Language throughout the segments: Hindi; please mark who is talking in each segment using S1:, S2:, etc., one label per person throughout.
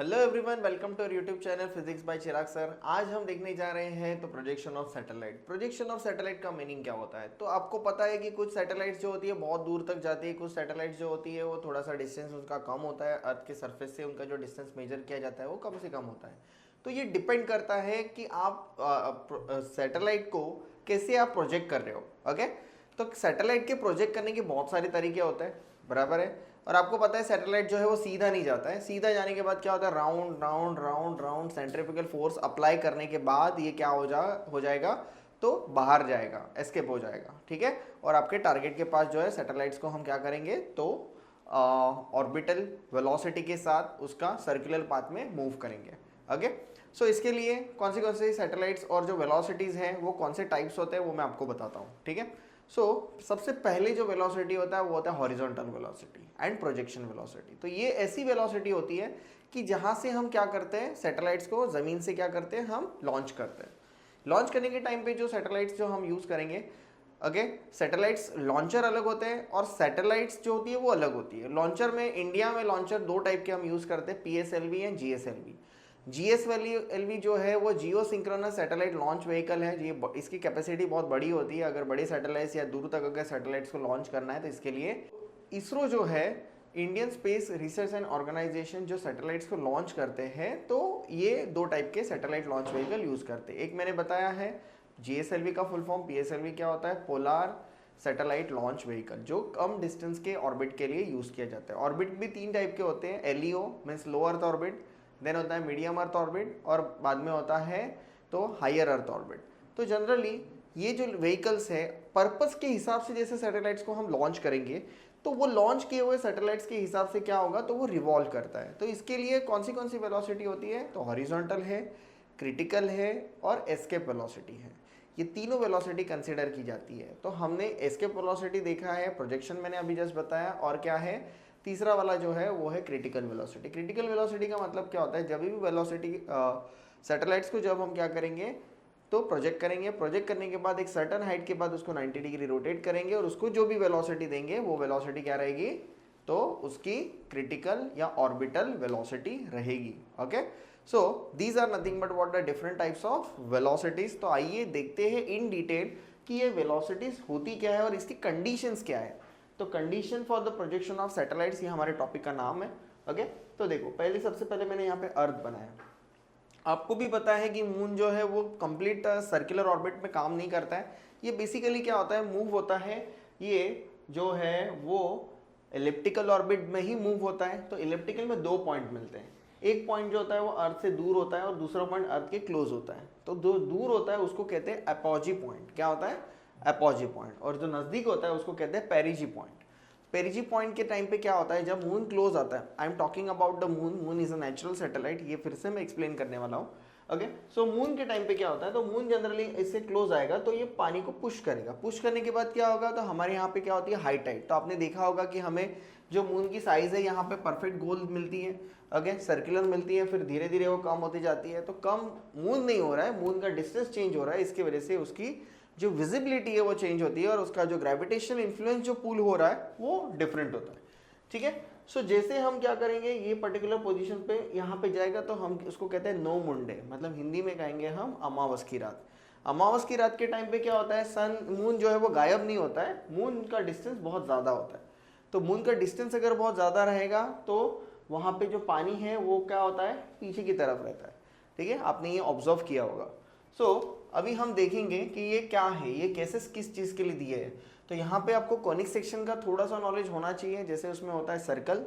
S1: Hello everyone, welcome to YouTube channel physics by Chirag sir. आज हम देखने जा रहे हैं तो projection of satellite. Projection of satellite का मीनिंग क्या होता है? तो आपको पता है कि कुछ सैटेलाइट्स जो होती है बहुत दूर तक जाती है, कुछ सैटेलाइट्स जो होती है वो थोड़ा सा डिस्टेंस उसका कम होता है, अर्थ के सरफेस से उनका जो डिस्टेंस मेजर किया जाता है वो कम से कम होता है। तो ये डिपेंड करता है कि आप सैटेलाइट को कैसे आप प्रोजेक्ट कर रहे हो। ओके, तो सैटेलाइट के प्रोजेक्ट करने के बहुत सारे तरीके होते हैं, बराबर है। और आपको पता है सैटेलाइट जो है वो सीधा नहीं जाता है, सीधा जाने के बाद क्या होता है, round round round round centrifugal force apply करने के बाद ये क्या हो जाएगा, तो बाहर जाएगा, एस्केप हो जाएगा, ठीक है। और आपके टारगेट के पास जो है सैटेलाइट्स को हम क्या करेंगे, तो ऑर्बिटल वेलोसिटी के साथ उसका सर्कुलर पाथ में मूव करेंगे। ओके, सो इसके लिए कौन से सैटेलाइट्स और जो वेलोसिटीज़ हैं वो कौन से टाइप्स होते हैं वो मैं आपको बताता हूँ, ठीक है। सबसे पहले जो वेलोसिटी होता है वो होता है horizontal velocity and projection velocity. तो ये ऐसी वेलोसिटी होती है कि जहाँ से हम क्या करते हैं, सैटेलाइट्स को ज़मीन से क्या करते हैं, हम लॉन्च करते हैं। लॉन्च करने के टाइम पे जो सैटेलाइट्स जो हम यूज़ करेंगे, ओके, सैटेलाइट्स लॉन्चर अलग होते हैं और सैटेलाइट्स जो होती है वो अलग होती है। लॉन्चर में इंडिया में लॉन्चर दो टाइप के हम यूज़ करते हैं, PSLV एंड GSLV। GSLV जो है वो जियो सिंक्रोनस सैटेलाइट लॉन्च व्हीकल है। ये इसकी कैपेसिटी बहुत बड़ी होती है, अगर बड़े सैटेलाइट्स या दूर तक अगर सैटेलाइट्स को लॉन्च करना है तो इसके लिए इसरो जो है, Indian space research and organisation, जो सैटेलाइट्स को लॉन्च करते हैं तो ये दो टाइप के सैटेलाइट लॉन्च व्हीकल यूज़ करते हैं। एक मैंने बताया है GSLV का फुल फॉर्म, PSLV क्या होता है, पोलार सैटेलाइट लॉन्च व्हीकल, जो कम डिस्टेंस के ऑर्बिट के लिए यूज़ किया जाता है। ऑर्बिट भी तीन टाइप के होते हैं, LEO means low earth orbit, then होता है मीडियम अर्थ ऑर्बिट और बाद में होता है तो हायर अर्थ ऑर्बिट। तो जनरली ये जो व्हीकल्स है पर्पस के हिसाब से, जैसे सैटेलाइट्स को हम लॉन्च करेंगे तो वो लॉन्च किए हुए सैटेलाइट्स के हिसाब से क्या होगा, तो वो रिवॉल्व करता है। तो इसके लिए कौन सी वेलोसिटी होती है, तो हॉरिजॉन्टल है, क्रिटिकल है और एस्केप वेलोसिटी है। ये तीनों वेलोसिटी कंसिडर की जाती है। तो हमने एस्केप वेलोसिटी देखा है, प्रोजेक्शन मैंने अभी जस्ट बताया, और क्या है तीसरा वाला जो है वो है क्रिटिकल वेलोसिटी। क्रिटिकल वेलोसिटी का मतलब क्या होता है, जब भी वेलोसिटी सैटेलाइट्स को जब हम क्या करेंगे तो प्रोजेक्ट करेंगे, प्रोजेक्ट करने के बाद एक सर्टन हाइट के बाद उसको 90 डिग्री रोटेट करेंगे और उसको जो भी वेलोसिटी देंगे वो वेलोसिटी क्या रहेगी, तो उसकी क्रिटिकल या ऑर्बिटल वेलोसिटी रहेगी। Okay, so these are nothing but what the different types of velocities. तो आइए देखते हैं इन डिटेल कि ये वेलोसिटीज होती क्या है और इसकी कंडीशंस क्या है। तो condition for the projection of satellites, ये हमारे टॉपिक का नाम है। ओके, तो देखो सबसे पहले मैंने यहाँ पे अर्थ बनाया। आपको भी पता है कि मून जो है वो कंप्लीट सर्कुलर ऑर्बिट में काम नहीं करता है। ये बेसिकली क्या होता है, मूव होता है, ये जो है वो एलिप्टिकल ऑर्बिट में ही मूव होता है। तो एलिप्टिकल में दो पॉइंट मिलते हैं, एक पॉइंट जो होता है वो अर्थ से दूर होता है और दूसरा पॉइंट अर्थ के क्लोज होता है। तो जो दूर होता है उसको कहते हैं एपोजी पॉइंट। क्या होता है, एपोजी पॉइंट। और जो नज़दीक होता है उसको कहते हैं पेरिजी पॉइंट। पेरिजी पॉइंट के टाइम पे क्या होता है, जब मून क्लोज आता है, I am talking about the moon, moon is a natural satellite, ये फिर से मैं एक्सप्लेन करने वाला हूँ। ओके, सो मून के टाइम पे क्या होता है, तो मून जनरली इससे क्लोज आएगा तो ये पानी को पुश करेगा। पुश करने के बाद क्या होगा, तो हमारे यहाँ पे क्या होती है, हाई टाइड। तो आपने देखा होगा कि हमें जो मून की साइज है यहाँ पे परफेक्ट गोल मिलती है, ओके, सर्कुलर मिलती है, फिर धीरे धीरे वो कम होती जाती है। तो कम मून नहीं हो रहा है, मून का डिस्टेंस चेंज हो रहा है, इसकी वजह से उसकी जो विजिबिलिटी है वो चेंज होती है और उसका जो ग्रेविटेशनल इन्फ्लुएंस जो पुल हो रहा है वो डिफरेंट होता है, ठीक है। सो जैसे हम क्या करेंगे, ये पर्टिकुलर पोजीशन पे यहाँ पे जाएगा तो हम उसको कहते हैं नो मुंडे, मतलब हिंदी में कहेंगे हम अमावस की रात। अमावस की रात के टाइम पे क्या होता है, सन मून जो है वो गायब नहीं होता है, मून का डिस्टेंस बहुत ज़्यादा होता है। तो मून का डिस्टेंस अगर बहुत ज़्यादा रहेगा तो वहाँ पे जो पानी है वो क्या होता है, पीछे की तरफ रहता है, ठीक है। आपने ये ऑब्जर्व किया होगा। सो अभी हम देखेंगे कि ये क्या है, ये केसेस किस चीज़ के लिए दिए हैं। तो यहाँ पे आपको कॉनिक सेक्शन का थोड़ा सा नॉलेज होना चाहिए, जैसे उसमें होता है circle,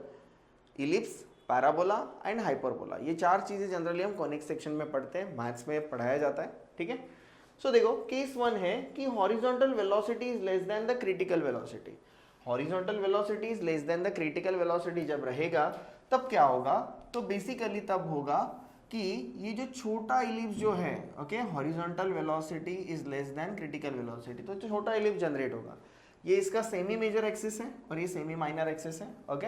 S1: ellipse, parabola and hyperbola. ये चार चीज़ें जनरली हम कॉनिक सेक्शन में पढ़ते हैं, मैथ्स में पढ़ाया जाता है, ठीक है। सो देखो केस वन है कि horizontal velocity is less than the critical velocity. Horizontal velocity is less than the critical velocity जब रहेगा तब क्या होगा, तो बेसिकली तब होगा कि ये जो छोटा इलिप्स जो है, okay, horizontal velocity is less than critical velocity, तो छोटा इलिप्स जनरेट होगा। ये इसका सेमी मेजर एक्सिस है और ये सेमी माइनर एक्सिस है, ओके।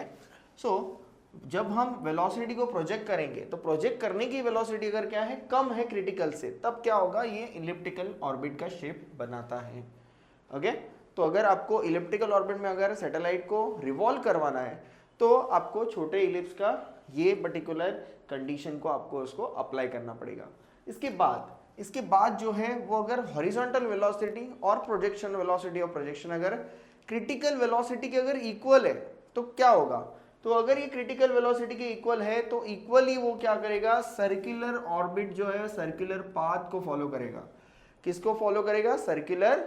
S1: सो जब हम वेलोसिटी को प्रोजेक्ट करेंगे तो प्रोजेक्ट करने की वेलोसिटी अगर क्या है, कम है क्रिटिकल से, तब क्या होगा, ये इलिप्टिकल ऑर्बिट का शेप बनाता है, ओके। तो अगर आपको इलिप्टिकल ऑर्बिट में अगर सैटेलाइट को रिवॉल्व करवाना है तो आपको छोटे इलिप्स का ये पर्टिकुलर कंडीशन को आपको उसको अप्लाई करना पड़ेगा। इसके बाद जो है वो अगर हॉरिजॉन्टल वेलोसिटी और प्रोजेक्शन वेलोसिटी और प्रोजेक्शन अगर क्रिटिकल वेलोसिटी के अगर इक्वल है तो क्या होगा, तो अगर ये क्रिटिकल वेलोसिटी के इक्वल है तो इक्वली वो क्या करेगा, सर्कुलर ऑर्बिट जो है सर्कुलर पाथ को फॉलो करेगा। किसको फॉलो करेगा, सर्कुलर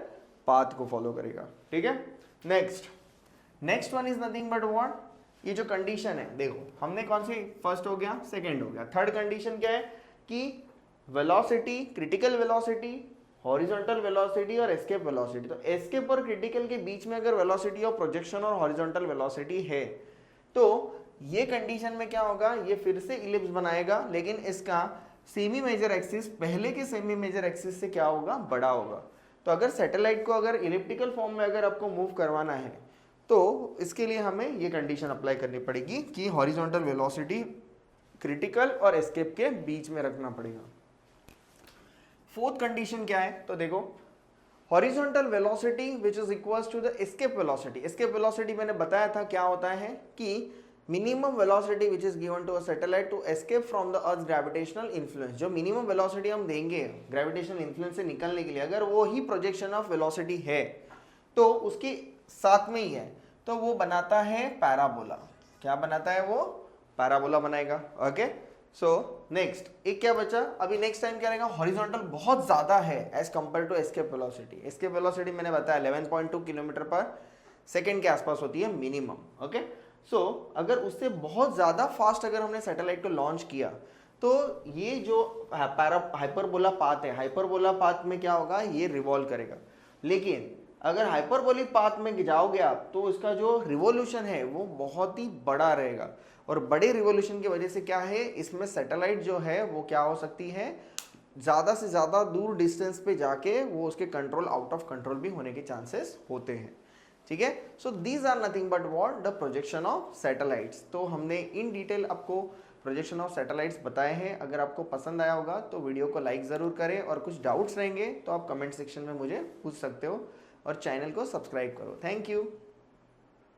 S1: पाथ को फॉलो करेगा। ठीक है, next one is nothing but what, ये जो कंडीशन है देखो हमने कौन सी, फर्स्ट हो गया, सेकंड हो गया, थर्ड कंडीशन क्या है कि velocity, critical velocity, horizontal velocity और एस्केप वेलोसिटी। तो एस्केप और क्रिटिकल के बीच में अगर वेलोसिटी ऑफ प्रोजेक्शन और हॉरिजॉन्टल वेलोसिटी है तो ये कंडीशन में क्या होगा, ये फिर से इलिप्स बनाएगा, लेकिन इसका सेमी मेजर एक्सिस पहले के सेमी मेजर एक्सिस से क्या होगा, बड़ा होगा। तो अगर सैटेलाइट को अगर इलिप्टिकल फॉर्म में अगर आपको मूव करवाना है तो इसके लिए हमें ये कंडीशन अप्लाई करनी पड़ेगी कि हॉरिजॉन्टल वेलोसिटी क्रिटिकल और एस्केप के बीच में रखना पड़ेगा। फोर्थ कंडीशन क्या है, तो देखो horizontal velocity which is equals to the escape velocity. Escape velocity मैंने बताया था क्या होता है कि minimum velocity which is given to a satellite to escape from the earth gravitational influence. जो मिनिमम वेलोसिटी हम देंगे ग्रेविटेशनल इन्फ्लुएंस से निकलने के लिए, अगर वो ही प्रोजेक्शन ऑफ वेलोसिटी है तो उसके साथ में ही है तो वो बनाता है पैराबोला। क्या बनाता है वो, पैराबोला बनाएगा। ओके, सो नेक्स्ट एक क्या बचा, अभी नेक्स्ट टाइम क्या रहेगा, हॉरिजॉन्टल बहुत ज्यादा है as compare to escape velocity. Escape velocity मैंने बताया 11.2 किलोमीटर पर सेकेंड के आसपास होती है मिनिमम। ओके, सो अगर उससे बहुत ज्यादा फास्ट अगर हमने सैटेलाइट को लॉन्च किया तो ये जो हाइपरबोला पाथ है, हाइपरबोला पाथ में क्या होगा, ये रिवॉल्व करेगा। लेकिन अगर हाइपरबोलिक पाथ में जाओगे आप तो इसका जो रिवोल्यूशन है वो बहुत ही बड़ा रहेगा, और बड़े रिवोल्यूशन की वजह से क्या है, इसमें सैटेलाइट जो है वो क्या हो सकती है, ज़्यादा से ज़्यादा दूर डिस्टेंस पे जाके वो उसके कंट्रोल आउट ऑफ कंट्रोल भी होने के चांसेस होते हैं। ठीक है, so these are nothing but what, the projection of satellites. तो हमने इन डिटेल आपको प्रोजेक्शन ऑफ सैटेलाइट्स बताए हैं। अगर आपको पसंद आया होगा तो वीडियो को लाइक ज़रूर करें, और कुछ डाउट्स रहेंगे तो आप कमेंट सेक्शन में मुझे पूछ सकते हो, और चैनल को सब्सक्राइब करो। Thank you.